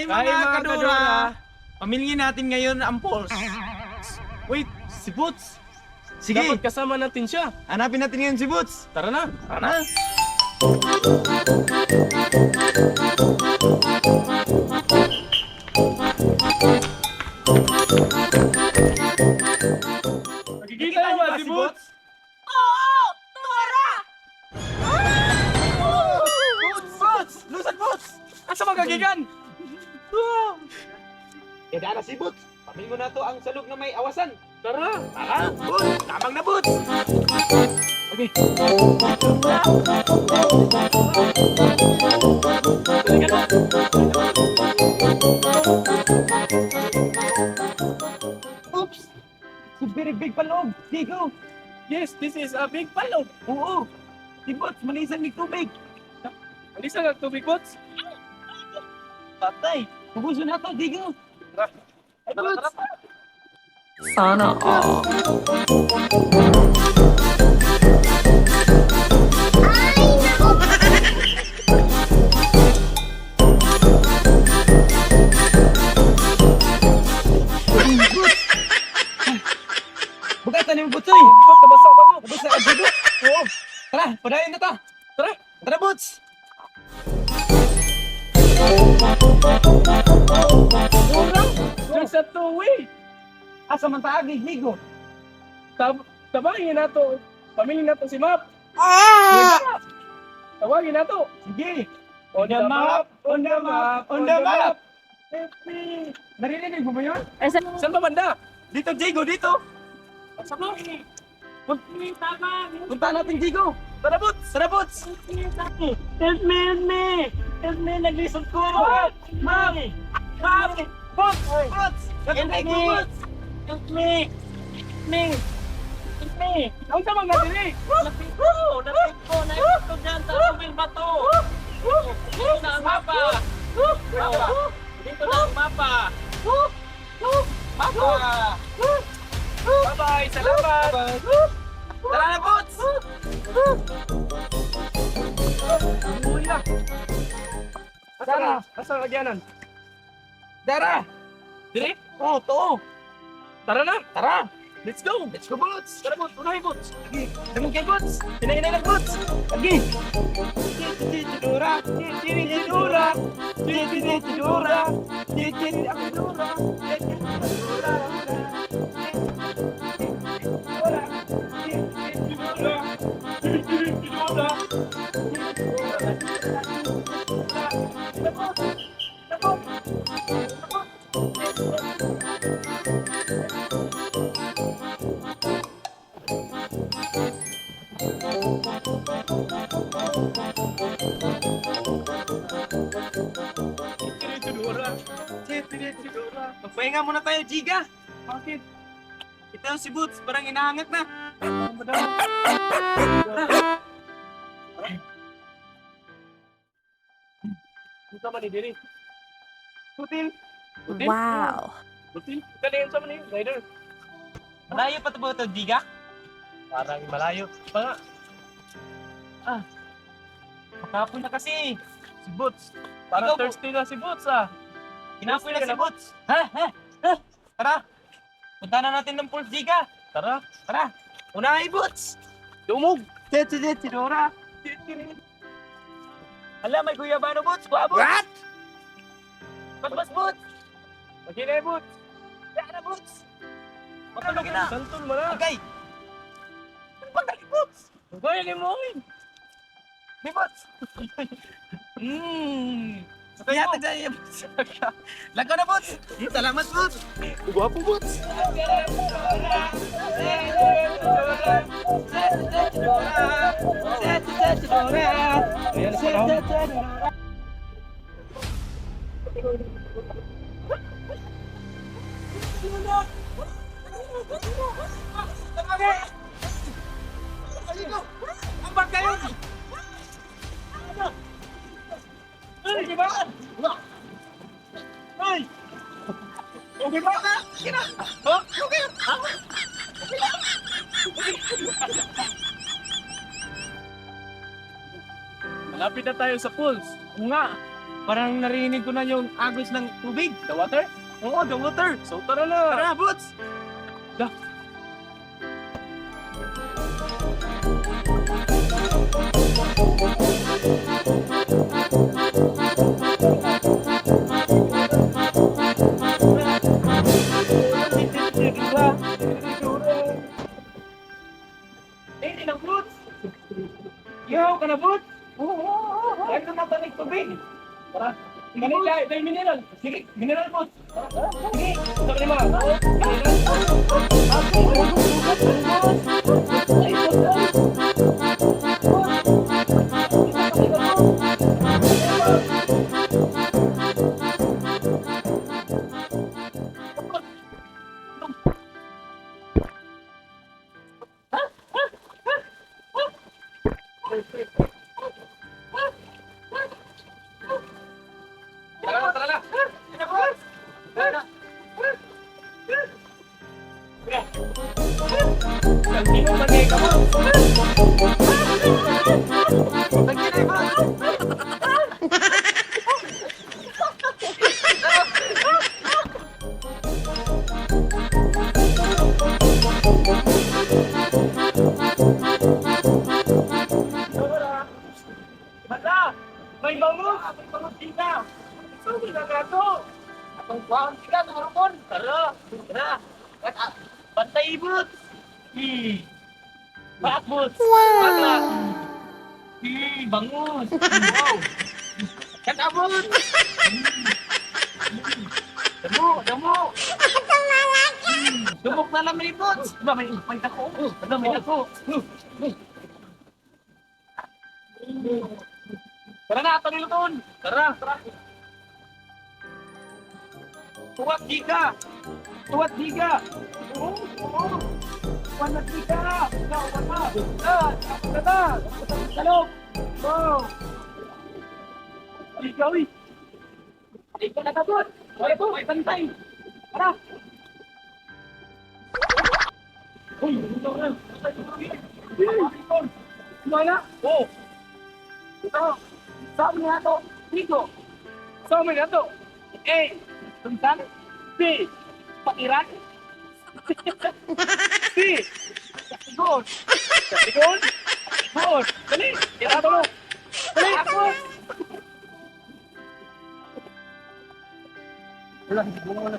mga kadura, pamilingin natin ngayon ang Pulse. Wait, si Boots. Sige, Dapat kasama natin siya. hanapin natin ngayon si Boots. Tara na. Tara na. Nakikita niyo ba si Boots? Boots! Lusan, Boots! Asa magagigan? Kaya na si Boots. Pamilin mo na to ang salog na may awasan. Tara. Tara, Boots! Tamang na, Boots! Okay. Oops! Si very big palog. Digo. Yes, this is a big palog. Oo. Si Boots, manisan ni tubig. Alisa nga tubig, Boots. Patay. Pupuso na to, Digo. Tara. Ay, Boots! Sana all. Bugatan yung Boots, oy! Boots, nabasa ba mo? Nabasa ka, Digo? Oo. Tara, padayon na ta. Tara. Tara, Boots! There's a two-way. Asa man taagi, Digo? Tabangin nato. Pamilin nato si Map. Tawagin nato. Sige. On the map, on the map, on the map. Happy. Narinig mo ba yun? Saan ba banda? Dito, Digo, dito. Saan ba? Punta natin, Digo. Tara, Boots. Tara, Boots! Help me, help me. Help me, naglisod ko. Map. Map. Boots! Boots! Narinig mo, Boots! Help me. Help me. Help me. Ang tamang natin eh. Lapit ko. Naipit ko dyan sa tubig bato. Dito na ang mapa. Dito na ang mapa. Mapa. Bye-bye. Salamat. Tara na, Boots! Kuya. Asa lagyanan? Tara! Dire? Oo, to! Tara na. Tara! Let's go. Let's go, Boots! Tara, Boots. Unahin, Boots. Tumong kay Boots! Hinay-hinay na, Boots! Lagi! Titidura! Titidura! Titidura! Titidura! Magpahinga muna tayo, Giga! Bakit? Ito si Boots, parang inahangat na. Ito man ni Diri. Putin. Wow. Putin. Kaliyan sa man ni Rider. Malayo pa ito ba ito, Giga? Parang malayo. Pa nga. Makapon na kasi. Si Boots. Parang Ikaw, thirsty na si Boots ah. Kinapoy na si Boots. Ha? Tara! Punta na natin ng Pulse, Giga. Tara. Tara! Unahin, Boots! Dumog. Tidura! Hala, may guyabano, Boots! Kuha, Boots! What? Basbas, Boots! Maghinay, Boots. Kaya na, Boots! Matulogin na! Santol mo na. Agay! Pagdali, Boots! Gaya ni mo. May Boots! Kaya tayo, Boots! Lagaw na, Boots! Salamat, Boots! Gwapo, Boots. Ayan na panahon. Ambag kayo! Ay, ba? Ay! Okay ba? Kina! Oh? Okay! Malapit na tayo sa pools. Oo nga. Parang narinig ko na yung agos ng tubig. The water? Oo, the water. So tara na. Tara, Boots! Da. Eh, inang Boots! Yo, ka na Boots? Ay, ka matanig tubig. Tara. Kanila, ito yung mineral. Sige, mineral Boots. Sige, ito ka naman. Tara na, tara na. Ina Boots! Tara na. Sino mani ka mo? Mata! May bangus! May bangus dito! Ito, ginagato! Atong buwan sila, tumarupon! Tara! Tara! Bantay, Boots! Baak, Boots! Bakla! Bangus! Wow! Kata, Boots! Damo! Damo! Dumok na lang ni Boots! Diba, may dako! May dako! Tara na, ito niluton! Tara! Tara! Tuwat giga! Tuwat giga! Oo! Tuwat giga! Ikaw, wala! Tara! Salok! Wow! Ikaw eh! Ikaw na kabot! Ito, may bantay! Tara! Uy! Ito na! Wala! Oo! Ito! Saan nga ito? Dito! Saan nga ito? A. Tuntan? B. Pakiran? C. Kasigon? Kasigon? Kasigon? Dali! Tira mo! Dali! Ako! Wala, hindi mo naman